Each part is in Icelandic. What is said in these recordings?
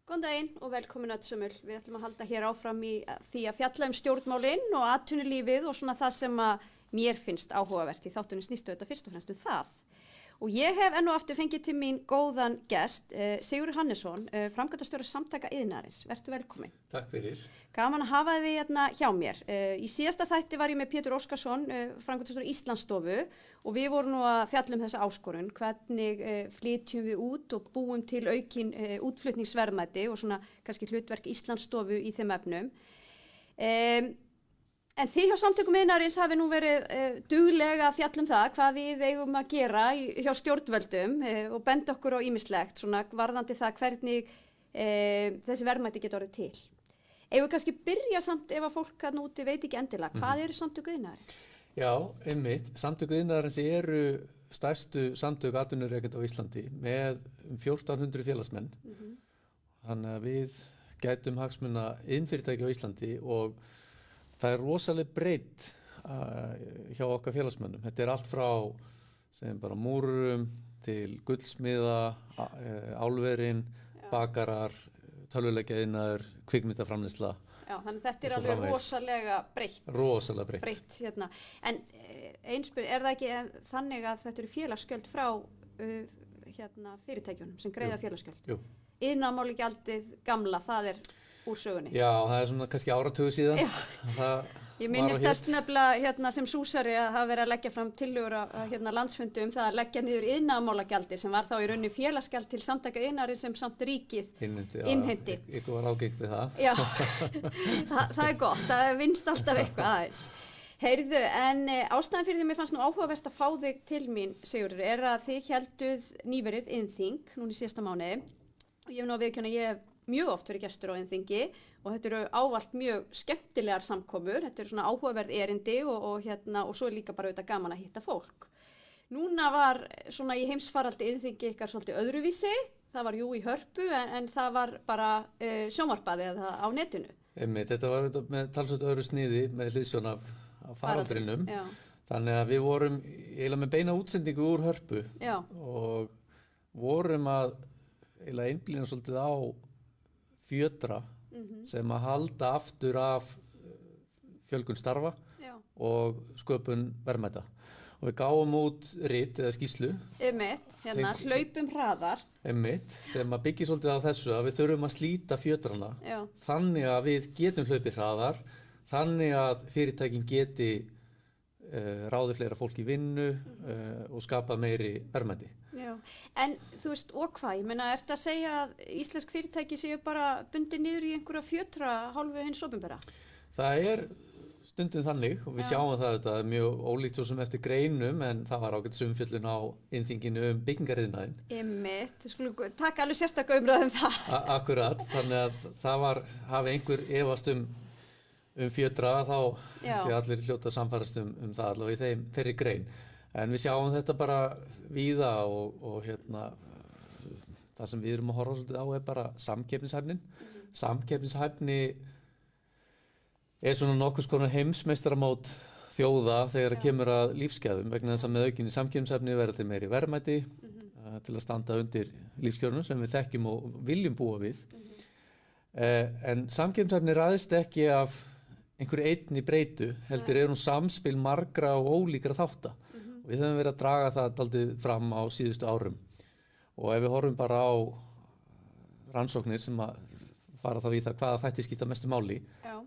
Góðan daginn og velkomin öll sömul. Við ætlum að halda hér áfram í því að fjalla stjórnmálin og atvinnulífið og svona það sem að mér finnst áhugavert í þáttunum snýstu þetta fyrst og fremst það. Og ég hef enn og aftur fengið til mín góðan gest, Sigurður Hannesson, framkvæmdastjóri Samtaka iðnaðarins. Vertu velkomin. Takk fyrir. Gaman að hafa þig hérna hjá mér. Í síðasta þætti var ég með Pétur Óskarsson, framkvæmdastjóri Íslandsstofu og við vorum nú að fjalla þessa áskorun, hvernig flytjum við út og búum til aukin útflutningsverðmæti og svona kannski hlutverk Íslandsstofu í þeim efnum. En þið hjá Samtökum iðnaðarins hafi nú verið duglega að fjalla það hvað við eigum að gera hjá stjórnvöldum og benda okkur á ýmislegt svona varðandi það hvernig þessi verðmæti geta orðið til. Eigum við kannski byrja samt ef að fólk að núti veit ekki endilega, hvað eru Samtök iðnaðarins? Já, einmitt. Samtök iðnaðarins eru stærstu samtök atvinnurekenda á Íslandi með 1400 félagsmenn. Þannig að við gætum hagsmuna iðnfyrirtæki á Íslandi og það rosalega breytt hjá okkar félagsmönnum. Þetta allt frá sem bara múrurum til gullsmiða, álverin, bakarar, tölvuleikjaiðnaður, kvikmyndaframleiðsla. Já, þannig þetta alveg rosalega breytt. Rosalega breytt. Breytt hérna. En einspyr, það ekki þannig að þetta eru félagsgjöld frá fyrirtækjunum sem greiða félagsgjöld? Jú. Iðnaðarmálagjaldið gamla, það úr sögunni. Já, það svona kannski áratugur síðan. Ég minnist þess nefnilega sem súsari að það verið að leggja fram tillögur að landsfundi það að leggja niður iðnaðarmálagjaldi sem var þá í rauninni félagsgjald til Samtaka iðnaðarins sem samt ríkið innheimti. Ykkur var ágengt við það. Já, það gott, það vinnst alltaf eitthvað aðeins. Heyrðu, en ástæðan fyrir því mér fannst nú áhugavert að fá þig til mín, Sigurður, að þið hélduð nýverið iðnþing núna í síðasta mánuði og ég hef nú að viðurkenna að ég hef mjög oft verið gestur á iðnþingi og þetta eru ávallt mjög skemmtilegar samkomur, þetta eru svona áhugaverð erindi og svo líka bara auðvitað gaman að hitta fólk. Núna var svona í heimsfaraldi iðnþingi ykkar svolítið öðruvísi, það var jú í Hörpu en það var bara sjónvarpaði eða á netinu. Þetta var með talsveit öðru sniði með hliðsjón af faraldrinum, þannig að við vorum eiginlega með beina útsendingu úr Hörpu og vorum að eiginlega einblína svolítið á fjötra sem að halda aftur af fjölgun starfa og sköpun verðmæta. Og við gáum út rit eða skýrslu. Hlaupum hraðar. Sem að byggja svolítið á þessu að við þurfum að slíta fjötrana. Þannig að við getum hlaupið hraðar, þannig að fyrirtækin geti ráði fleira fólk í vinnu og skapa meiri verðmæti. Já, en þú veist, og hvað? Ég meina, ertu að segja að íslensk fyrirtæki séu bara bundið niður í einhverja fjötra hálfu hins opinbera? Það stundum þannig og við sjáum það þetta mjög ólíkt svo sem eftir greinum en það var ágætis umfjöllun á iðnþinginu byggingariðnaðinn. Við skulum taka alveg sérstaka umræðu það. Akkurat, þannig að það hafi einhver efast fjötra þá allir hljóta samfærast það allavega í þeirri grein. En við sjáum þetta bara víða og það sem við erum að horfa svolítið á bara samkeppnishæfnin. Samkeppnishæfni svona nokkurs konar heimsmeistaramót þjóða þegar það kemur að lífsgæðum vegna þess að með aukinni samkeppnishæfni verður til meiri verðmæti til að standa undir lífskjörunum sem við þekkjum og viljum búa við. En samkeppnishæfni ræðist ekki af einhverju einni breytu, heldur hún samspil margra og ólíkra þátta. Við höfum verið að draga það dálítið fram á síðustu árum og ef við horfum bara á rannsóknir sem að fara þá í það hvaða þætti skipta mestu máli.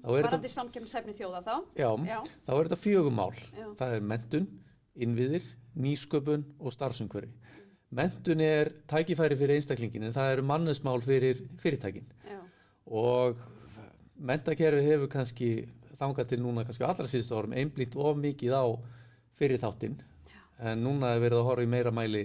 Varandi samkeppnishæfni þjóða þá? Já, þá þetta 4 mál. Það menntun, innviðir, nýsköpun og starfsumhverfi. Menntun tækifæri fyrir einstaklingin en það mannauðsmál fyrir fyrirtækin. Og menntakerfi hefur kannski þangað til núna kannski allra síðustu árum einblínt of mikið á fyrir þáttinn. En núna verið að horfa í meira mæli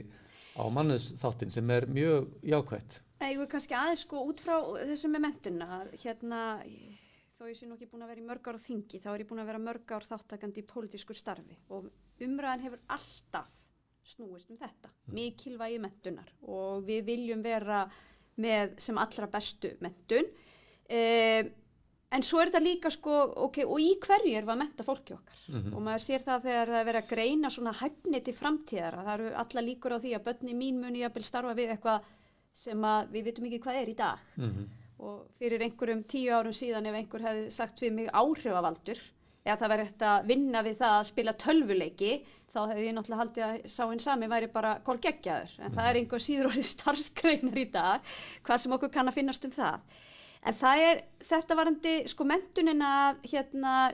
á mannauðsþáttinn sem mjög jákvætt. Ég vil kannski aðeins út frá þessu með menntuna. Þó ég sé nú ekki búin að vera í mörg ár á þingi, þá ég búin að vera mörg ár þáttakandi í pólitísku starfi og umræðan hefur alltaf snúist þetta, mikilvægi menntunar og við viljum vera með sem allra bestu menntun. En svo þetta líka og í hverju við að mennta fólki okkar og maður sér það þegar það verið að greina svona hæfni til framtíðar að það eru alla líkur á því að börnin mín muni jafnvel starfa við eitthvað sem við vitum ekki hvað í dag og fyrir einhverjum 10 árum síðan ef einhver hefði sagt við mig áhrifavaldur eða það væri hægt að vinna við það að spila tölvuleiki þá hefði ég náttúrulega haldið að sá einn sami væri bara kolgeggjaður en það einhver síður orðið starfsgreinar í dag hvað sem okkur kann að finnast það. En þetta varandi sko menntunina það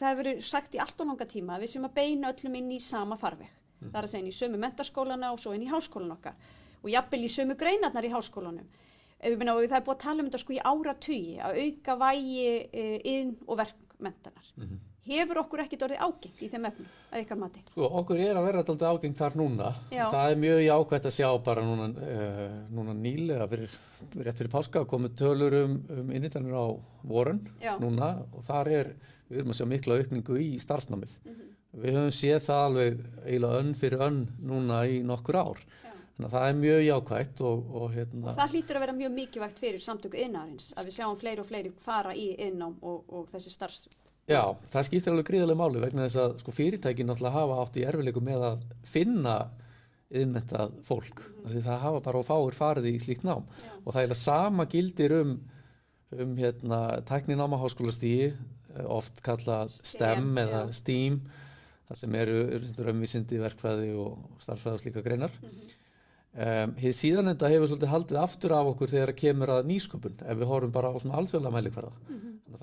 hefur verið sagt í allt og langa tíma við sem að beina öllum inn í sama farveg. Það að segja inn í sömu menntaskólana og svo inn í háskólan okkar og jafnvel í sömu greinarnar í háskólanum. Og það búið að tala þetta sko í áratugi að auka vægi inn- og verkmenntanar. Hefur okkur ekkert orðið ágengt í þeim efnum að ykkar mati? Sko, okkur að vera dálítið ágengt þar núna. Já. Það mjög jákvætt að sjá bara núna nýlega rétt fyrir páska komið tölur innritanir á vorin núna og þar við erum að sjá mikla aukningu í starfsnámið. Við höfum séð það alveg eiginlega önn fyrir önn núna í nokkur ár. Þannig að það mjög jákvætt og það hlýtur að vera mjög mikilvægt fyrir samtöku iðnaðarins að við sjáum fleiri og fleiri fara í iðnnám og þessi starfs. Já, það skiptir alveg gríðarlega máli vegna þess að sko, fyrirtækin náttúrulega hafa átt í erfiðleikum með að finna iðnmenntað fólk. Því það hafa bara fáir farið í slíkt nám. Og það sama gildir tækninám á háskólastigi, oft kallað STEM eða STEAM, það sem eru raunvísindi, verkfræði og starffræði og slíka greinar. Hið síðanenda hefur svolítið haldið aftur af okkur þegar kemur að nýsköpun ef við horfum bara á svona alþjóðlega mælikvarða.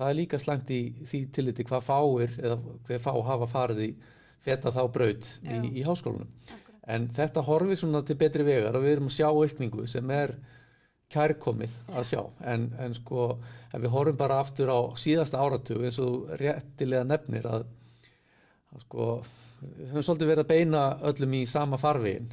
Það líka slæmt í því tilliti hvað fáir eða hver fá hafa farið í feta þá braut í háskólanum. En þetta horfir svona til betri vegar og við erum að sjá aukningu sem kærkomið að sjá. En sko ef við horfum bara aftur á síðasta áratug eins og réttilega nefnir að sko við höfum svolítið verið að beina öllum í sama farveginn.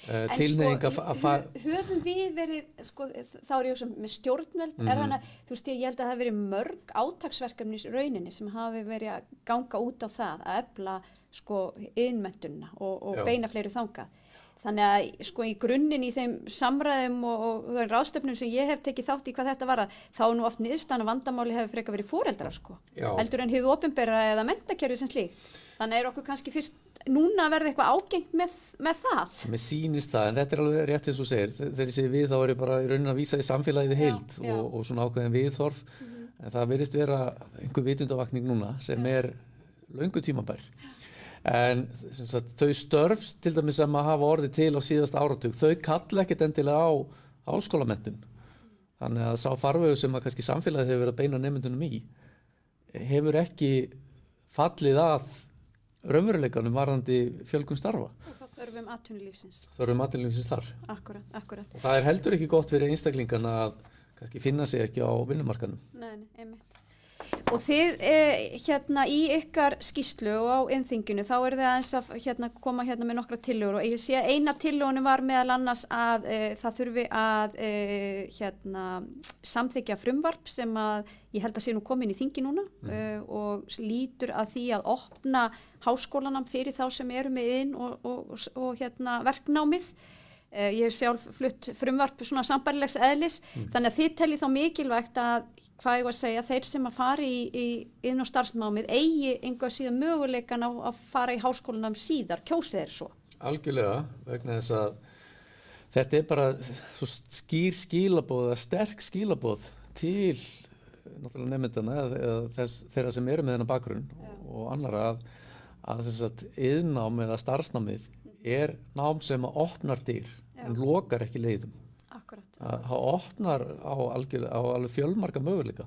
Tilneying höfum við verið sko, þá ég sem með stjórnvöld þannig þú veist ég held að það hafi verið mörg átaksverkefni í rauninni sem hafi verið að ganga út á það að efla sko iðnmenntunina og beina fleiri þangað þannig að sko í grunninn í þeim samræðum og þeim ráðstöfnum sem ég hef tekið þátt í hvað þetta var þá nú oft niðurstaðan að vandamáli hefur frekar verið foreldrar sko heldur en hið opinbera eða menntakerfi sem slíkt þannig okkur kannski fyrst núna verði eitthvað ágengt með það. Mér sýnist það, en þetta alveg rétt eins og segir. Þegar ég segi við þá ég bara í rauninni að vísa í samfélagið heild og svona ákveðin viðhorf. En það virðist vera einhver vitundavakning núna sem löngu tímabær. En sagt, þau störf til dæmis sem að hafa orðið til á síðasta áratug, þau kalla ekkert endilega á háskólamenntun. Þannig að sá farvegur sem að kannski samfélagið hefur verið að beina nemendunum í hefur ekki fallið að raunveruleikanum varðandi fjölgun starfa. Og það þörfum atvinnulífsins. Þörfum atvinnulífsins þar. Akkurat. Og það heldur ekki gott fyrir einstaklingana að kannski finna sig ekki á vinnumarkanum. Nei, einmitt. Og þið í ykkar skýrslu og á iðnþinginu þá þið aðeins að koma með nokkra tillögur og ég sé að eina tillögunum var meðal annars að það þurfi að samþykkja frumvarp sem að ég held að sé nú komin í þingi núna og lítur að því að opna háskólanám fyrir þá sem eru með iðn og verknámið. Ég hef sjálf flutt frumvarp svona sambærilegs eðlis þannig að þið teljið þá mikilvægt að hvað ég var að segja, þeir sem að fara í iðn- og starfsnámið eigi einhver síðan möguleikan að fara í háskólanám síðar, kjósið þeir svo? Algjörlega, vegna þess að þetta bara svo skýr skilaboð eða sterk skilaboð til náttúrulega nemendana eða þeirra sem eru með þennan bakgrunn og annara að iðnnám eða starfsnámið nám sem að opnar dyr en lokar ekki leiðum. Það opnar á alveg fjölmarga möguleika.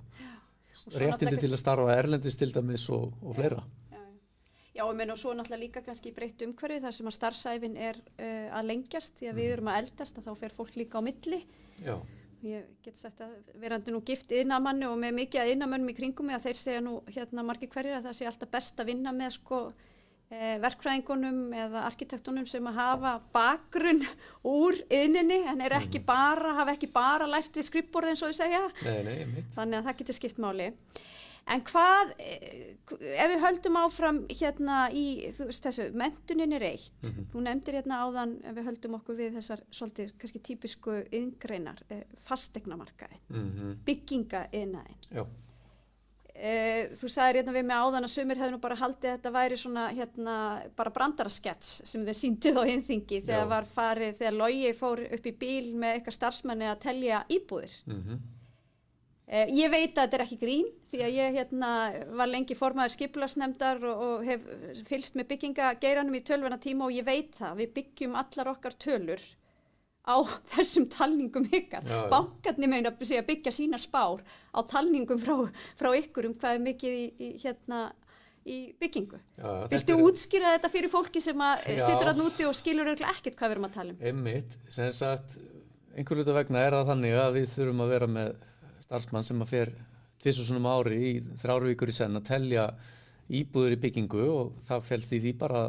Réttindi til að starfa erlendis til dæmis og fleira. Já, og svo náttúrulega líka kannski breytt umhverfi þar sem að starfsævin að lengjast því að við erum að eldast að þá fer fólk líka á milli. Já. Ég get sagt að verandi nú gift iðnamanni og með mikið að iðnamönnum í kringum mig að þeir segja nú margir hverjir að það sé alltaf best að vinna með verkfræðingunum eða arkitektunum sem að hafa bakgrunn úr iðninni en hafa ekki bara lært við skrifborð eins og ég segja. Nei, þannig að það getur skipt máli. En hvað, ef við höldum áfram í þessu, menntunin eitt, þú nefndir áðan, ef við höldum okkur við þessar svolítið kannski típisku iðngreinar, fasteignamarkaðin, byggingaiðnaðin. Já. Þú sagðir við mig áðan að sumir hefðu nú bara haldið að þetta væri svona bara brandaraskets sem þeir sýndu á iðnþingi þegar Logi fór upp í bíl með eitthvað starfsmanni að telja íbúðir. Ég veit að þetta ekki grín því að ég var lengi formaður skipulagsnefndar og hef fylgst með byggingageiranum í tölvuna tíma og ég veit það, við byggjum allar okkar tölur á þessum talningum ykkar. Bankarnir meina að byggja sína spár á talningum frá ykkur hvað mikið í byggingu. Viltu útskýra þetta fyrir fólki sem situr þarna úti og skilur örugglega ekkert hvað við erum að tala um? Einmitt, sem sagt, einhver hluta vegna það þannig að við þurfum að vera með starfsmann sem að fer 2 sinnum á ári í 3 vikur í senn að telja íbúðir í byggingu og það felst í því bara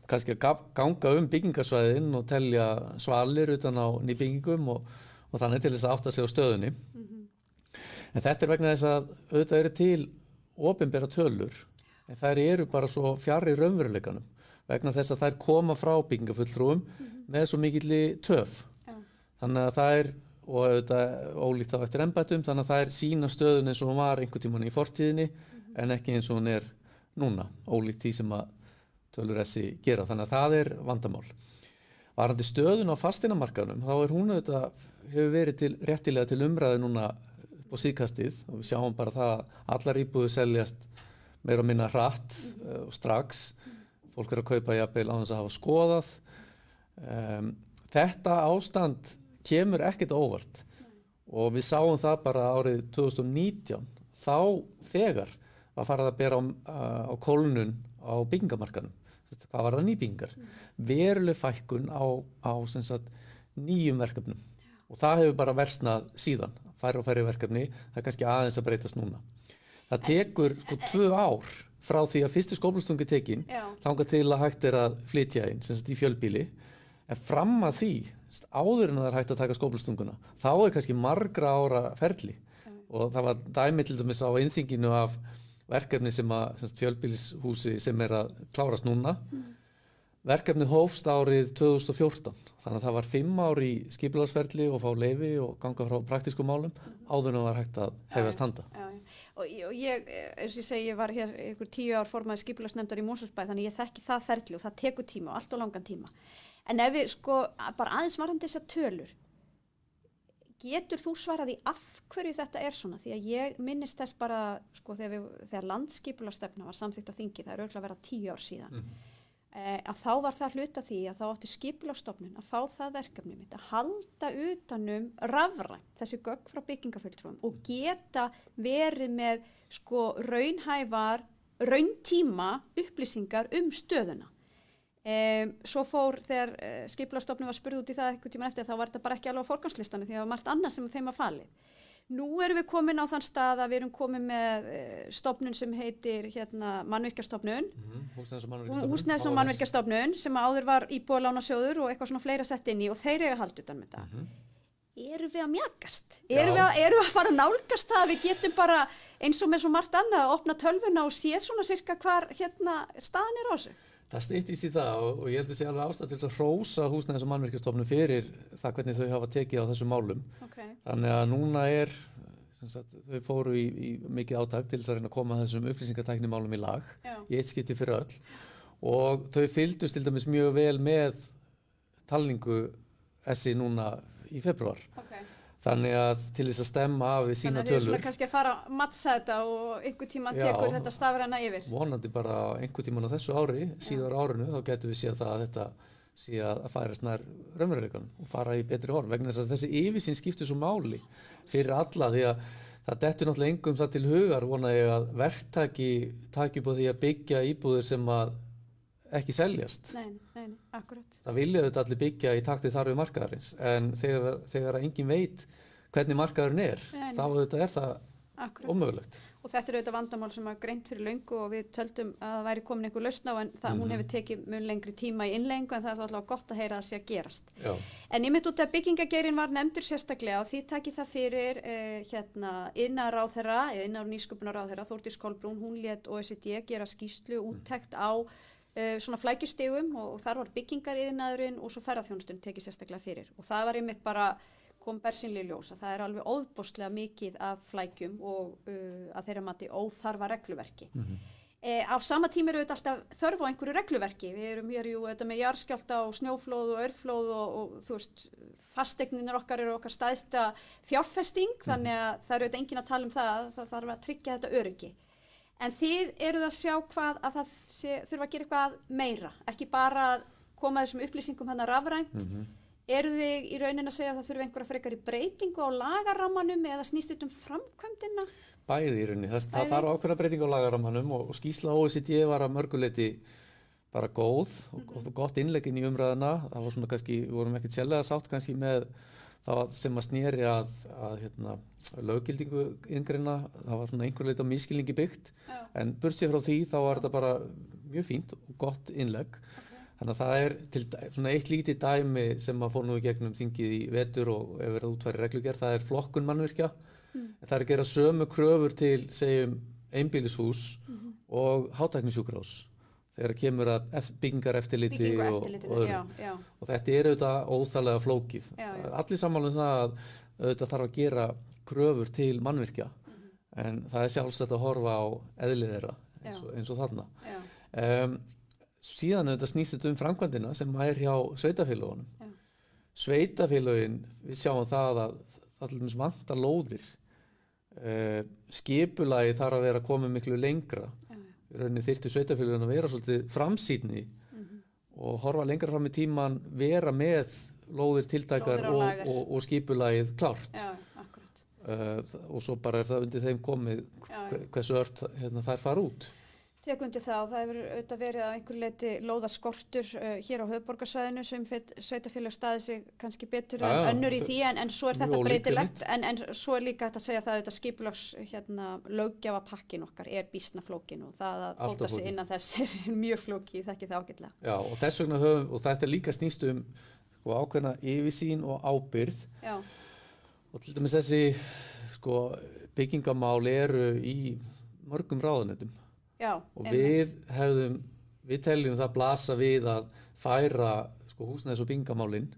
kannski að ganga byggingasvæðin og telja svalir utan á nýbyggingum og þannig til þess að átta sig á stöðunni. En þetta vegna þess að auðvitað eru til opinbera tölur en þær eru bara svo fjarri raunveruleikanum vegna þess að þær koma frá byggingafulltrúum með svo mikilli töf. Þannig að það og auðvitað ólíkt þá eftir embættum, þannig að það sína stöðun eins og hún var einhvern tímann í fortíðinni en ekki eins og hún núna, ólíkt því sem að tölur þessi gera, þannig að það vandamál. Varandi stöðun á fasteignamarkaðnum, þá hún auðvitað hefur verið réttilega til umræðu núna upp á síðkastið og við sjáum bara það að allar íbúðir seljast meira og minna hratt og strax. Fólk að kaupa jafnvel á þess að hafa skoðað. Þetta ástand kemur ekkert óvart og við sáum það bara árið 2019, þá þegar var farið að bera á kólnun á byggingamarkaðnum. Hvað var það nýbyggingar? Veruleg fækkun á sem sagt, nýjum verkefnum og það hefur bara versnað síðan, færri og færri verkefni, það kannski aðeins að breytast núna. Það tekur 2 ár frá því að fyrsti skóflustungi tekin, þangað til að hægt að flytja inn, sem sagt í fjölbýli, en fram að því, áður en það hægt að taka skóflustunguna, þá kannski margra ára ferli og það var dæmi til dæmis á innþinginu af verkefni sem fjölbýlishúsi sem að klárast núna. Verkefni hófst árið 2014, þannig að það var 5 ár í skipulagsferli og fá leyfi og ganga frá praktískum málum áður en það var hægt að hefjast handa. Og ég, eins og ég segi, ég var hér ykkur 10 ár formaður skipulagsnefndar í Mosfellsbæ, þannig ég þekki það ferli og það tekur tíma og allt og langan tíma. En ef við bara aðeins varandi þessar tölur, getur þú svarað í af hverju þetta svona? Því að ég minnist þess bara, þegar landsskipulagsstefna var samþykkt á þingi, það örugglega að vera 10 ár síðan, að þá var það hluta því að þá átti Skipulagsstofnun að fá það verkefni mitt að halda utanum rafrænt þessi gögn frá byggingafulltrúum og geta verið með raunhæfar, rauntíma upplýsingar stöðuna. Svo fór þegar Skipulagsstofnun var spurð út í það einhvern tímann eftir þá var þetta bara ekki alveg á forgangslistanum því það var margt annað sem þeim var falið. Nú erum við komin á þann stað að við erum komin með stofnun sem heitir Mannvirkjastofnun, Húsnæðis- og mannvirkjastofnun sem áður var Íbúðalánasjóður og eitthvað svona fleira sett inn í og þeir eiga að halda utan með þetta. Erum við að mjakast? Erum við að fara að nálgast það að við getum bara eins og með svo margt annað að opna tölvuna og séð svona cirka hvar staðan á þessu? Það styttist í það og ég held að sé alveg ástæða til að hrósa Húsnæðis- og mannvirkjastofnun fyrir það hvernig þau hafa tekið á þessum málum. Þannig að núna þau fóru í mikið átak til þess að reyna að koma þessum upplýsingatæknimálum í lag í eitt skipti fyrir öll og þau fylgdust til dæmis mjög vel með talningu SI núna í febrúar. Þannig að til þess að stemma af við sína tölur. Þannig að þið kannski að fara að mattsa þetta og einhver tíma tekur þetta stafræna yfir. Vonandi bara einhver tíman á þessu ári, síðar árinu, þá getum við séð það að þetta sé að færast nær raunveruleikanum og fara í betri horf. Vegna þess að þessi yfirsýn skiptir svo máli fyrir alla því að það dettur náttúrulega engum það til hugar vona ég að verktaki taki upp á því að byggja íbúðir sem að ekki seljast. Nei, akkurat. Það vilja þetta allir byggja í takti þar við markaðarins en þegar enginn veit hvernig markaðurinn þá þetta það ómögulegt. Og þetta auðvitað vandamál sem að greint fyrir löngu og við töldum að það væri komin einhver lausn á en hún hefur tekið mun lengri tíma í innleiðingu en það er alltaf gott að heyra að það sé að gerast. En ég mitt út að byggingageirinn var nefndur sérstaklega og því takið það fyrir iðnaðarráðherra eða iðnaðar- og nýsköpunarráðherra Þórdís Kolbrún, hún lét OECD gera skýrslu úttekt á svona flækjustigum og þar var byggingariðnaðurinn og svo ferðaþjónustun tekið sérstaklega fyrir og það var einmitt bara kom bersýnilega í ljós að það alveg óðbóðslega mikið af flækjum og að þeirra mati óþarfa regluverki. Á sama tíma eru þetta alltaf þörf á einhverju regluverki. Við erum hér með jarðskjálfta og snjóflóð og aurflóð og þú veist fasteignir okkar eru okkar stæðsta fjárfesting, þannig að það eru enginn að tala um það þarf að tryggja þetta öryggi. En þið eruð að sjá að það þurfa að gera eitthvað meira, ekki bara að koma þessum upplýsingum hana rafrænt. Eruð þið í rauninni að segja að það þurfa einhverja frekari breytingu á lagarammanum eða snýst þetta framkvæmdina? Bæði í rauninni, það þarf ákveðna breytingu á lagarammanum og skýrsla OECD var að mörguleiti bara góð og gott innlegginn í umræðuna. Það var svona kannski, við vorum ekkert sérlega sátt kannski með það sem að sneri að löggildingu inngreina, það var svona einhver leiti á misskilningi byggt, en burtséð frá því þá var þetta bara mjög fínt og gott innlegg. Þannig að það er til svona eitt lítið dæmi sem að fór nú í gegnum þingið í vetur og hefur verið að útfæra reglugerð, það er flokkun mannvirkja. Það er að gera sömu kröfur til, segjum, einbýlishús og hátæknisjúkrahús þegar kemur að byggingareftirliti og þetta er auðvitað óþarflega flókið. Allir sammála um það að auðvitað þarf að gera kröfur til mannvirkja, en það er sjálfsagt að horfa á eðli þeirra eins og þarna. Síðan auðvitað snýst þetta framkvæmdina sem er hjá sveitarfélögunum. Sveitarfélögin, við sjáum það að það til dæmis vantar lóðir. Skipulagið þarf að vera komið miklu lengra. Í rauninni þyrftu sveitarfélögin að vera svolítið framsýnni og horfa lengra fram í tíman, vera með lóðir tiltækar og skipulagið klárt. Og svo bara er það undir þeim komið hversu ört þær fara út. Tek undir það og það hefur auðvitað verið að einhver leiti lóðaskortur hér á höfuðborgarsvæðinu sem sveitarfélög staði sig kannski betur en önnur í því en svo er þetta breytilegt en svo er líka hægt að segja það auðvitað skipulags löggjafapakkin okkar er býsna flókin og það að fóta sig innan þess er mjög flókið, þekki það ágætlega. Já, og þess vegna og þetta líka snýst ákveðna yfirsýn og ábyrgð. Já. Og til dæmis þessi byggingamál eru í mörgum ráðuneytum. Já, og við teljum það blasa við að færa húsnæðis- og byggingamálin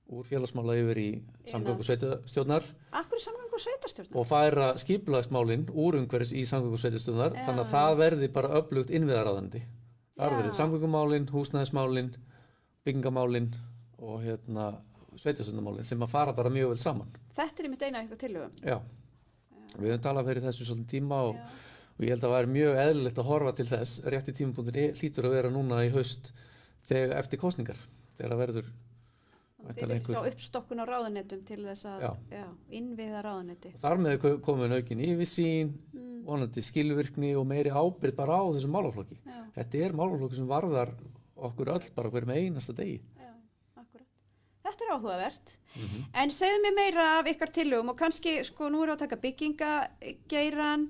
úr félagsmála yfir í samgöngu- og sveitarstjórnar. Akkur er samgöngu- og sveitarstjórnar? Og færa skipulagsmálin úr umhverfis í samgöngu- og sveitarstjórnar, þannig að það verði bara öflugt innviðaráðandi. Það verði samgöngumálin, húsnæðismálin, byggingamálin og sveitarstjórnarmálin sem að fara bara mjög vel saman. Þetta er einmitt eina eitthvað tillögum. Já, við höfum talað fyrir þessu svolítið tíma og ég held að það væri mjög eðlilegt að horfa til þess. Rétti tímapunktur hlýtur að vera núna í haust þegar eftir kosningar, þegar það verður Þeir eru sá uppstokkun á ráðunetum til þess að innviða ráðuneti. Þar með komin aukin yfirsýn, vonandi skilvirkni og meiri ábyrgð bara á þessum málaflokki. Þetta er málaflokki sem varðar okkur öll bara hverjum einasta degi. Já, akkurat. Þetta er áhugavert. En segðu mér meira af ykkar tillögum og kannski, nú erum við að taka byggingageirann.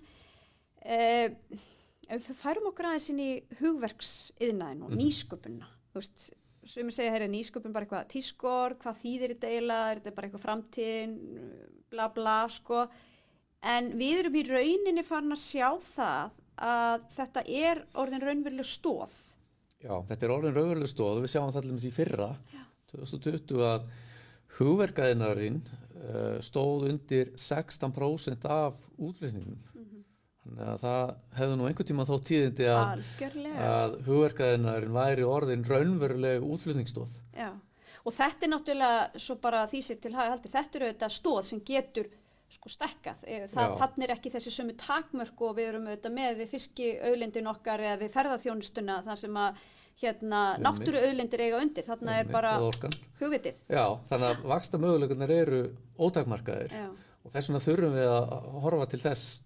Ef við færum okkur aðeins inn í hugverksiðnaðinn og nýsköpunna, sumir segja nýsköpun bara eitthvað tískor, hvað þýðir þetta eiginlega, er þetta bara eitthvað framtíðin, bla bla en við erum í rauninni farin að sjá það að þetta er orðin raunveruleg stoð. Já, þetta er orðin raunveruleg stoð og við sjáum það allir í fyrra, 2020 að hugverkaiðnaðurinn stóð undir 16% af útflutningnum. Þannig að það hefði nú einhvern tíma þótt tíðindi að hugverkaiðnaðurinn væri orðin raunveruleg útflutningsstóð. Já, og þetta er náttúrulega svo bara því sér til haldið, þetta er auðvitað stóð sem getur stækkað. Þannig er ekki þessi sömu takmörk og við erum auðvitað með fiskiauðlindin okkar eða við ferðaþjónustuna þar sem að náttúruauðlindir eiga undir, þarna er bara hugvitið. Já, þannig að vaxtarmöguleikarnir eru ótakmarkaðir og þess vegna þurfum við að horfa til þess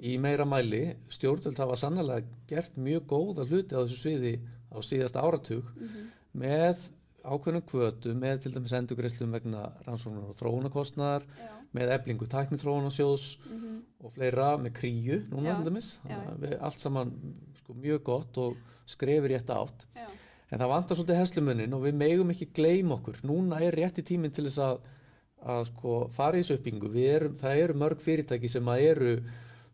í meira mæli. Stjórnvöld hafa sannarlega gert mjög góða hluti á þessu sviði á síðasta áratug með ákveðnum hvötum, með til dæmis endurgreiðslum vegna rannsóknar og þróunarkostnaðar, með eflingu tækniþróunarsjóðs og fleira, með kríu núna til dæmis. Allt saman mjög gott og skrefur rétt átt. En það vantar svolítið herslumuninn og við megum ekki gleyma okkur. Núna er rétti tíminn til þess að fara í þessu uppbyggingu. Það eru mörg fyrirtæki sem eru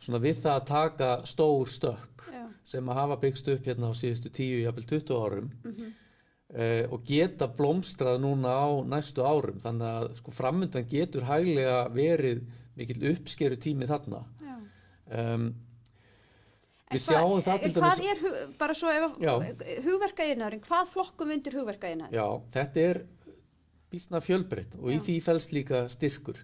við það að taka stór stökk sem að hafa byggst upp hérna á síðustu 10, jafnvel 20 árum og geta blómstrað núna á næstu árum. Þannig að framundan getur hæglega verið mikil uppskeru tími þarna. Við sjáum það til dæmis. Hvað er, bara svo ef hugverkaiðnaðurinn, hvað flokkum undir hugverkaiðnaðurinn? Já, þetta er býsna fjölbreytt og í Já. því felst líka styrkur.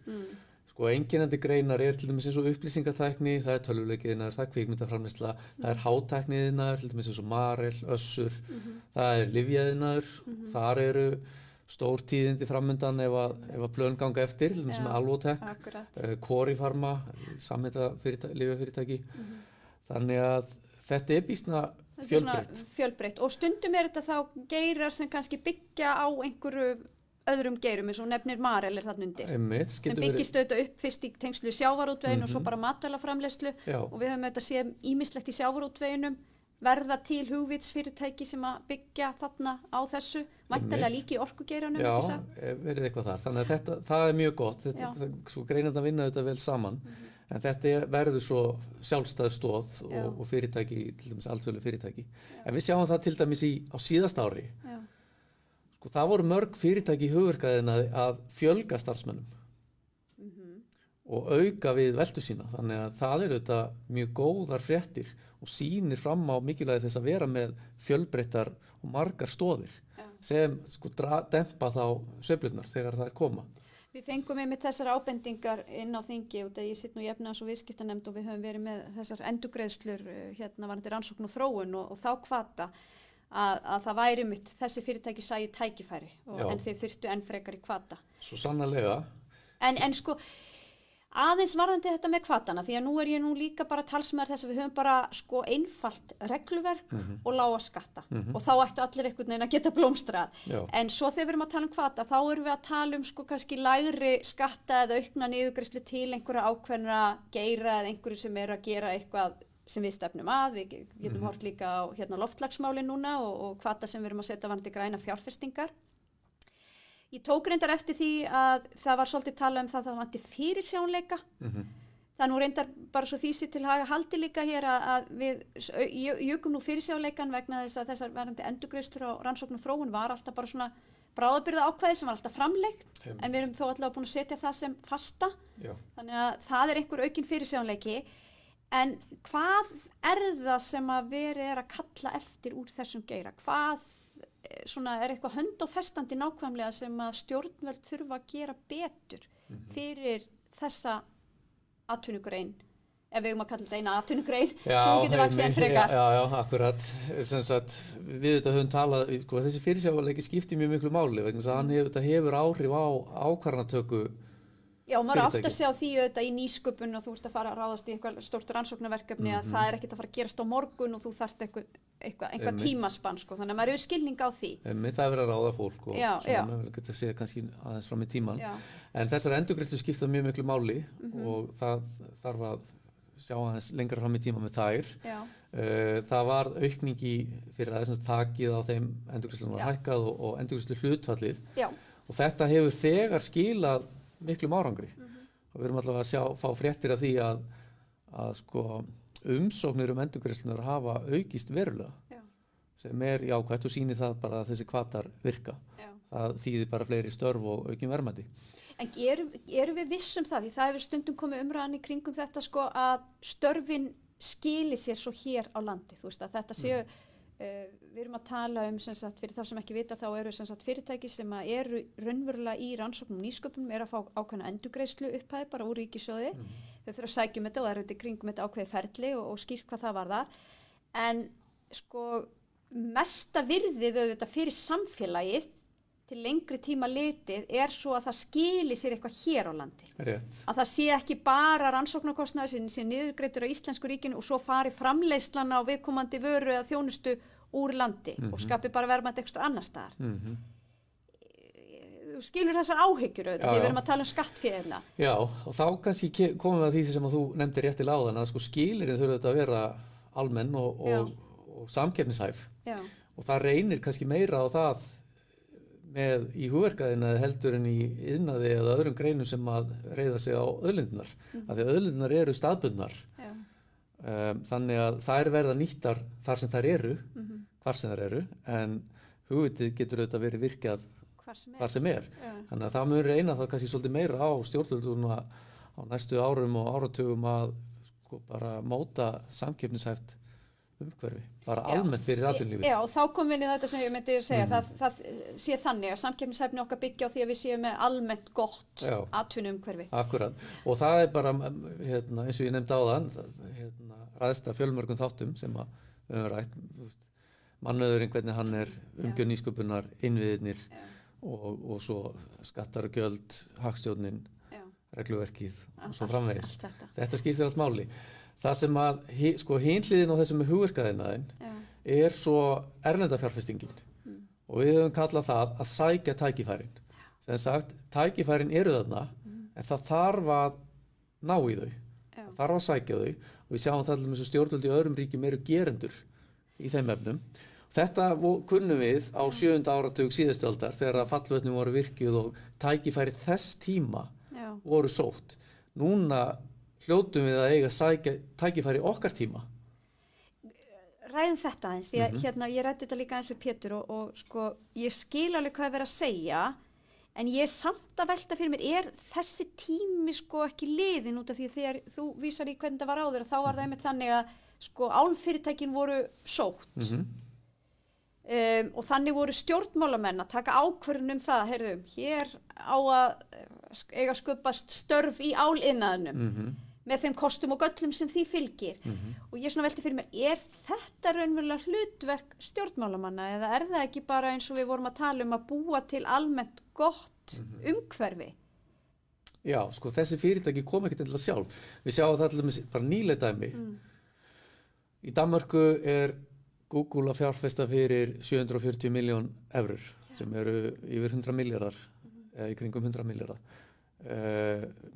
Sko einkennandi greinar til dæmis eins og upplýsingatækni, það tölvuleikiðinnar, það kvikmyndaframleiðsla, það hátækniðinnar, til dæmis eins og Marel, Össur, það lyfjaðinnar, þar eru stór tíðindi framundan ef að plön ganga eftir, til dæmis með Alvotech, Coripharma, samheita lyfjafyrirtæki. Þannig að þetta býsna fjölbreytt. Og stundum þetta þá geirar sem kannski byggja á einhverju öðrum geirum, eins og nefnir Marel þarna undir, sem byggist auðvitað upp fyrst í tengslu sjávarútveginu og svo bara matvælaframleiðslu og við höfum auðvitað séð ýmislegt í sjávarútveginum verða til hugvitsfyrirtæki sem að byggja þarna á þessu, væntanlega líka í orkugeiranum. Já, verið eitthvað þar. Þannig að það er mjög gott, svo greinandi að vinna þetta vel saman, en þetta verður svo sjálfstæð stoð og fyrirtæki, til dæmis alþjóðleg fyrirtæki. En við sjáum það til dæmis á síðasta ári. Sko, það voru mörg fyrirtæki í hugverkaðina að fjölga starfsmönnum og auka við veltu sína. Þannig að það eru þetta mjög góðar fréttir og sýnir fram á mikilvægi þess að vera með fjölbreyttar og margar stoðir sem sko dempa þá sveiflurnar þegar það koma. Við fengum með þessar ábendingar inn á þingi og ég sitt nú í efnahags- og viðskiptanefnd og við höfum verið með þessar endurgreiðslur varðandi rannsókn og þróun og þá hvata að það væri þessi fyrirtæki sæju tækifæri en þeir þyrftu enn frekar í hvata. Svo sannarlega. En sko aðeins varðandi þetta með hvatana, því að nú ég líka bara talsmaður þess að við höfum bara sko einfalt regluverk og lága skatta og þá ættu allir einhvern veginn að geta blómstrað. En svo þegar við erum að tala um hvata, þá erum við að tala um sko kannski lægri skatta eða aukna niðurgreiðslu til einhverja ákveðna geira eða einhverju sem að gera eitthvað sem við stefnum að. Við getum hort líka á loftslagsmálin núna og hvata sem við erum að setja varðandi græna fjárfestingar. Ég tók reyndar eftir því að það var svolítið talað um það vanti fyrirsjáanleika. Það nú reyndar bara svo því sér til haga haldi líka hér að við jökum nú fyrirsjáanleikan vegna þess að þessar verðandi endurgreiðslur á rannsókn og þróun var alltaf bara svona bráðabirgða ákvæði sem var alltaf framleitt en við erum þó allavega búin að setja það sem fasta. Þannig að það einhver aukinn fyrirsjáanleiki. En hvað það sem að verið að kalla eftir úr þessum geira? Hvað eitthvað hönd og festandi nákvæmlega sem að stjórnvöld þurfa að gera betur fyrir þessa atvinnugrein, ef við að kalla þetta eina atvinnugrein, svo getur vaxið en frekar. Já, akkurat. Við höfum talað, þessi fyrirsjáanleiki skiptir mjög miklu máli vegna þess að hann hefur áhrif á ákvarðanatöku. Já, maður átt að sjá því auðvitað í nýsköpun og þú ert að fara að ráðast í eitthvað stórt rannsóknarverkefni að það ekkert að fara að gerast á morgun og þú þarft eitthvað tímaspann, sko, þannig að maður hefur skilning á því. Það er verið að ráða fólk og svona mögulega geta að segja kannski aðeins fram í tíman. En þessar endurgreiðslur skipta mjög miklu máli og það þarf að sjá aðeins lengra fram í tíma með þær. Það var aukning fyrir aðeins takið á þeim endurgreiðslunum var hækkað og endurgreiðslu hlutfallið og þetta hefur þegar skilað miklum árangri og við erum allavega að fá fréttir af því að sko umsóknir endurgreiðslunar hafa aukist verulega sem jákvætt og sýnir það bara að þessi hvatar virka. Það þýðir bara fleiri störf og aukin verðmæti. En erum við viss það, því það hefur stundum komið umræðan í kringum þetta sko að störfin skili sér svo hér á landi, þú veist að þetta séu við erum að tala fyrir þá sem ekki vita þá eru fyrirtæki sem eru raunverulega í rannsóknum og nýsköpunum að fá ákveðna endurgreiðslu upphæð bara úr ríkissjóði. Þau þurfa að sækja þetta og það eru kringum þetta ákveði ferli og skýrt hvað það varðar. En sko mesta virðið auðvitað fyrir samfélagið til lengri tíma litið svo að það skili sér eitthvað hér á landi. Rétt. Að það sé ekki bara rannsóknarkostnaður sem niðurgreiddur á íslensku ríkinu og svo fari framleiðslan á viðkomandi vöru eða þjónustu úr landi og skapi bara verðmæti eitthvað annar staðar. Þú skilur þessar áhyggjur auðvitað, því við erum að tala um skattféðina. Já, og þá kannski komum við að því sem að þú nefndir rétt til áðan að sko skilyrðin þurfa þetta að vera almenn og samkeppnishæf. Og það reynir kannski meira á það í hugverkaðina heldur en í iðnaði eða öðrum greinum sem að reiða sig á auðlindirnar. Af því að auðlindirnar eru staðbundnar. Þannig að þær verða nýttar þar sem þær eru, hvar sem þær eru, en hugvitið getur auðvitað verið virkjað hvar sem er. Þannig að það mun reyna það kannski svolítið meira á stjórnvöldum á næstu árum og áratugum að sko bara móta samkeppnishæft umhverfi, bara almennt fyrir atvinnulífið. Já, og þá komum við inn í þetta sem ég myndi segja, það sé þannig að samkeppnishæfni okkar byggja á því að við séum með almennt gott atvinnuumhverfi. Akkurat, og það bara, eins og ég nefndi áðan, ræðst af fjölmörgum þáttum sem að við höfum rætt, mannauðurinn, hvernig hann umgjörð nýsköpunar, innviðirnir og svo skattar og gjöld, hagstjórnin, regluverkið og svo framvegis. Þetta skiptir allt máli. Það sem að, hin hliðin á þessum hugverkaðinaðinn svo erlendafjárfestingin og við höfum kallað það að sækja tækifærin. Sem sagt, tækifærin eru þarna en það þarf að ná í þau, það þarf að sækja þau og við sjáum það allir með stjórnvöld í öðrum ríkjum eru gerendur í þeim efnum. Þetta kunnum við á 7. áratug síðustu aldar þegar að fallvötnum voru virkjuð og tækifæri þess tíma voru sótt. Núna hljótum við að eiga sækja tækifæri okkar tíma. Ræðum þetta aðeins, því að ég ræddi þetta líka aðeins við Pétur og sko, ég skil alveg hvað verið að segja, en ég samt að velta fyrir mér, þessi tími sko ekki liðin út af því þegar þú vísar í hvernig það var áður, þá var það einmitt þannig að sko álfyrirtækin voru sótt og þannig voru stjórnmálamenn að taka ákvörðun það, heyrðum, hér á að eiga skupast störf í áliðnaðinum. Með þeim kostum og göllum sem því fylgir. Og ég svona velti fyrir mér, þetta raunverulega hlutverk stjórnmálamanna eða það ekki bara eins og við vorum að tala að búa til almennt gott umhverfi? Já, sko þessi fyrirtæki kom ekkert til að sjálf. Við sjáum það allir með bara nýleg dæmi. Í Danmörku Google að fjárfesta fyrir 740 milljón evrur sem eru yfir 100 milljarðar, eða í kringum 100 milljarðar.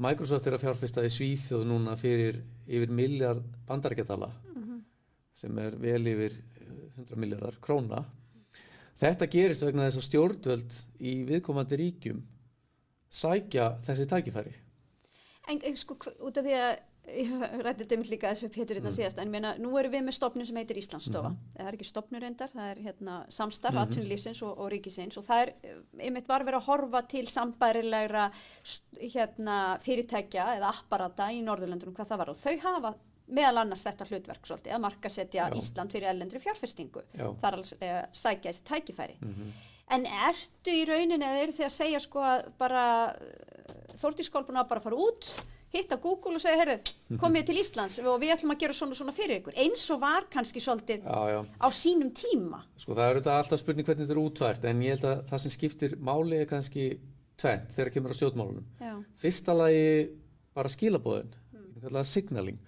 Microsoft að fjárfesta í Svíþjóð núna fyrir yfir milljarð bandaríkjadala sem vel yfir 100 milljarðar króna. Þetta gerist vegna þess að stjórnvöld í viðkomandi ríkjum sækja þessi tækifæri. En sko út af því að ég rætti þetta einmitt líka þessu Pétur síðast, en meina, nú erum við með stofnun sem heitir Íslandsstofa. Það ekki stofnun reyndar, það samstarf atvinnulífsins og ríkisins og það einmitt var verið að horfa til sambærilegra fyrirtækja eða apparata í Norðurlöndunum hvað það var og þau hafa meðal annars þetta hlutverk svolítið að markasetja Ísland fyrir erlendri fjárfestingu. Þar sækja þessi tækifæri. En ertu í rauninni eða eru þið að segja sko að bara Þórdís Kolbrún að bara fara út hitta Google og segja, heyrðu, komið til Íslands og við ætlum að gera svona fyrir ykkur. Eins og var kannski svolítið á sínum tíma. Sko það þetta alltaf spurning hvernig þetta útvært, en ég held að það sem skiptir máli kannski tvennt þegar kemur á stjórnmálunum. Fyrsta lagi bara skilaboðin, kallað signaling.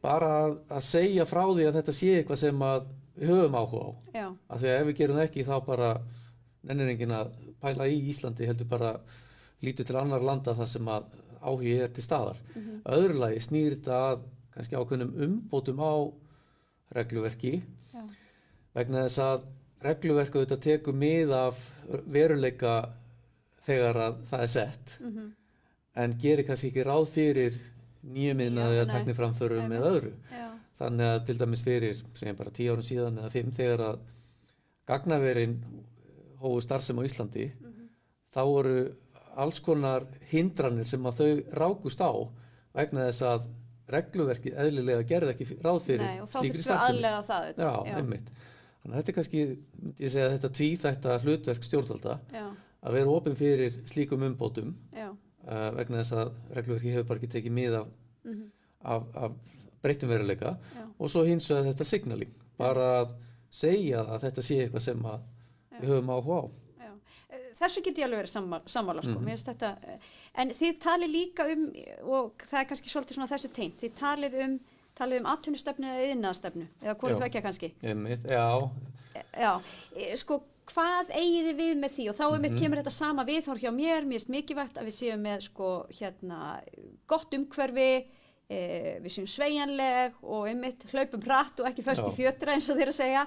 Bara að segja frá því að þetta sé eitthvað sem að við höfum áhuga á. Af því að ef við gerum það ekki þá bara nennir enginn að pæla í Íslandi, heldur bara lítur til annar landa þar sem að áhugi til staðar. Öðru lagi snýr þetta að kannski ákveðnum umbótum á regluverki vegna þess að regluverku þetta tekur mið af veruleika þegar að það sett en gerir kannski ekki ráð fyrir nýjumiðnaði að tækniframförum eða öðru. Þannig að til dæmis fyrir sem bara 10 árum síðan eða 5 þegar að gagnaverin hófu starfsemi á Íslandi þá voru alls konar hindranir sem að þau rákust á vegna þess að regluverkið eðlilega gerði ekki ráð fyrir slíkri starfsemi. Einmitt. Þannig að þetta kannski, ég segja þetta tvíþætta hlutverk stjórnvalda að vera opin fyrir slíkum umbótum vegna þess að regluverkið hefur bara ekki tekið mið af breyttum veruleika og svo hins vegar þetta signaling, bara að segja að þetta sé eitthvað sem að við höfum áhuga á. Þessu get ég alveg verið sammála sko, mér finnst þetta, en þið talið líka og það kannski svolítið svona þessu tengt, þið talið um atvinnustefnu eða iðnaðarstefnu, eða hvort þú ekki kannski? Já, sko hvað eigið þið við með því og þá kemur þetta sama viðhorf hjá mér finnst mikilvægt að við séum með sko gott umhverfi, við séum sveigjanleg og hlaupum hratt og ekki föst í fjötra eins og þeir að segja.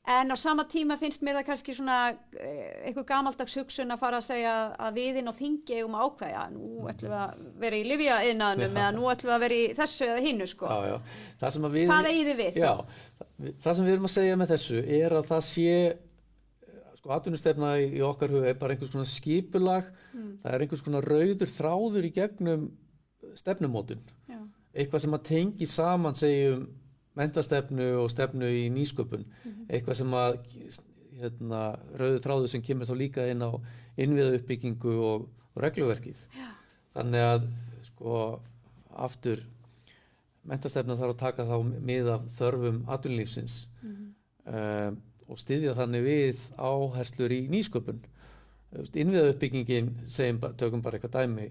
En á sama tíma finnst mér það kannski svona eitthvað gamaldags hugsun að fara að segja að við inn á þingi eigum að ákveða. Nú ætlum við að vera í lyfjaiðnaðinum eða nú ætlum við að vera í þessu eða hinnu sko. Hvað eigið þið við? Það sem við erum að segja með þessu að það sé, sko atvinnustefna í okkar huga bara einhvers konar skipulag, það einhvers konar rauður þráður í gegnum stefnumótun. Eitthvað sem að tengi saman segjum menntastefnu og stefnu í nýsköpun, eitthvað sem að rauður þráður sem kemur þá líka inn á innviðauppbyggingu og regluverkið. Já. Þannig að sko aftur menntastefna þarf að taka þá mið af þörfum atvinnulífsins og styðja þannig við áherslur í nýsköpun. Innviðauppbyggingin, tökum bara eitthvað dæmi,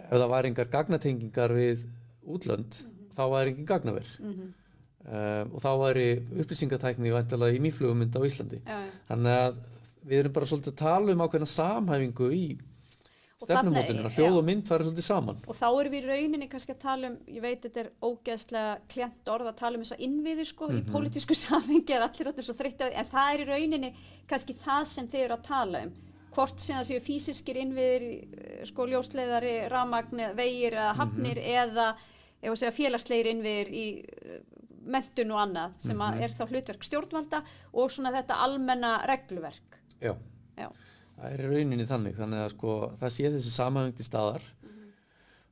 ef það var engar gagnatengingar við útlönd, þá var engin gagnaver. Og þá væri upplýsingatækni væntanlega í mýflugumynd á Íslandi. Þannig að við erum bara svolítið að tala ákveðna samhæfingu í stefnumótunina, hljóð og mynd fara svolítið saman. Og þá erum við í rauninni kannski að tala ég veit þetta ógeðslega klent orð að tala þessa innviði sko, í pólitísku samhengi allir áttur svo þreytt á því, en það í rauninni kannski það sem þið eru að tala hvort sem það séu físiskir innviðir, sko ljósleiðari, rafmagn, vegir eða hafnir eða félagslegir innviðir í menntun og annað sem er þá hlutverk stjórnvalda og svona þetta almenna regluverk. Já. Það í rauninni þannig að sko það sé þessi samhæfing til staðar.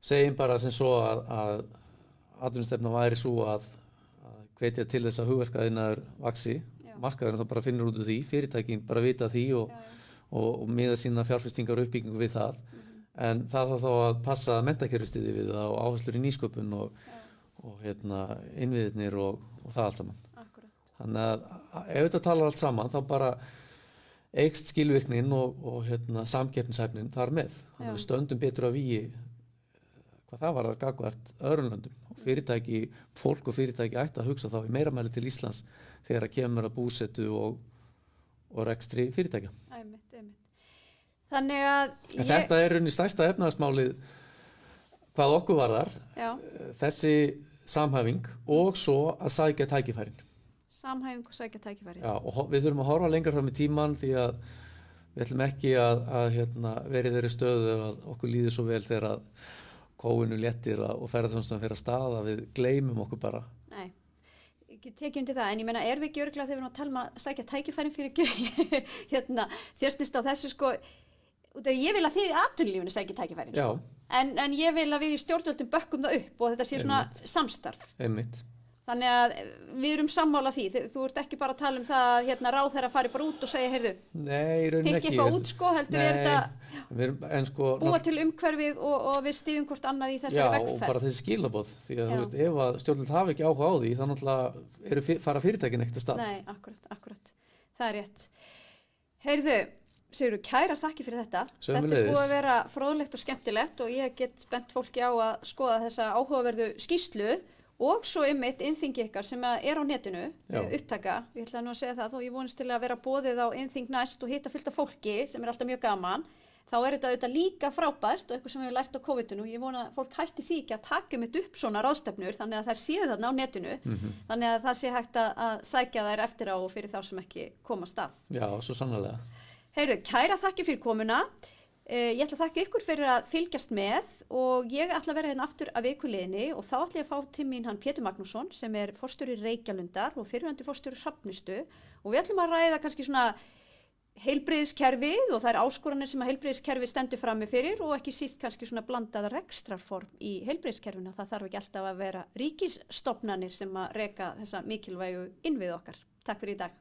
Segjum bara sem svo að atvinnustefna væri svo að hvetja til þess að hugverkaiðnaður vaxi. Markaðurinn þá bara finnur út úr því, fyrirtækin bara vita því og miða sína fjárfestingar og uppbyggingu við það. En það þarf þá að passa menntakerfisstiði við það og áherslur í nýsköpun og innviðirnir og það allt saman. Akkurat. Þannig að ef þetta talar allt saman þá bara eykst skilvirknin og samkeppnishæfnin þar með. Þannig að við stöndum betur að vígi hvað það var að gagnvart öðrum löndum og fyrirtæki, fólk og fyrirtæki ætti að hugsa þá í meira mæli til Íslands þegar að kemur að búsetu og rekstri fyrirtækja. Einmitt. Þannig að þetta er rauninni stærsta efnahagsmálið hvað okkur varðar, þessi samhæfing og svo að sækja tækifærin. Samhæfing og sækja tækifærin. Já, og við þurfum að horfa lengra fram í tímann því að við ætlum ekki að vera í þeirri stöðu að okkur líður svo vel þegar að kóinu léttir og ferðarþjónustan fer af stað að við gleymum okkur bara. Nei, ekki tekið undir það, en ég meina er við ekki örugglega þegar við erum að tala að sækja tækifærin fyrir þjörsnist á þessu sko, ég vil að þið í atvinnulífinu sækja tækifærin sko. En ég vil að við í stjórnvöldum bökkum það upp og þetta sé svona samstarf. Einmitt. Þannig að við erum sammála því, þú ert ekki bara að tala það að ráðherra fari bara út og segja, heyrðu, pikki eitthvað út sko, heldur er þetta búa til umhverfið og við styðjum hvort annað í þessari vegferð. Já, og bara þessi skilaboð, því að þú veist, ef að stjórnvöld hafi ekki áhuga á því, þá náttúrulega fara fyrirtækin ekkert að stað. Nei, akkurat, það er rétt. Heyrðu, Sigurður, kærar þakki fyrir þetta. Sömuleiðis. Þetta er búið að vera fróðlegt og skemmtilegt og ég get bent fólki á að skoða þessa áhugaverðu skýrslu og svo innþingi ykkar sem er á netinu, upptaka. Ég ætla nú að segja það, þó ég vonist til að vera boðið á innþing næst og hitta fullt af fólki sem er alltaf mjög gaman. Þá er þetta auðvitað líka frábært og eitthvað sem við hefum lært á COVID-inu. Ég vona að fólk hætti því ekki að taka upp svona ráðstefnur þannig að þær séu þarna á netinu. Þannig að það sé hægt að sækja þær eftir á og fyrir þá sem ekki koma af stað. Já, svo sannarlega. Heyrðu, kæra þakki fyrir komuna. Ég ætla að þakka ykkur fyrir að fylgjast með og ég ætla að vera hérna aftur að vikuliðinni og þá ætla ég að fá til mín hann Pétur Magnússon sem er forstjóri Reykjalundar og fyrrverandi forstjóri Hrafnistu og við ætlum að ræða kannski svona heilbrigðiskerfið og þær áskoranir sem að heilbrigðiskerfið stendur frammi fyrir og ekki síst kannski svona blandaða rekstrarform í heilbrigðiskerfinu. Það þarf ekki alltaf að vera ríkisstofnanir sem að reka þessa mikilvægu innviði okkar. Takk fyrir í dag.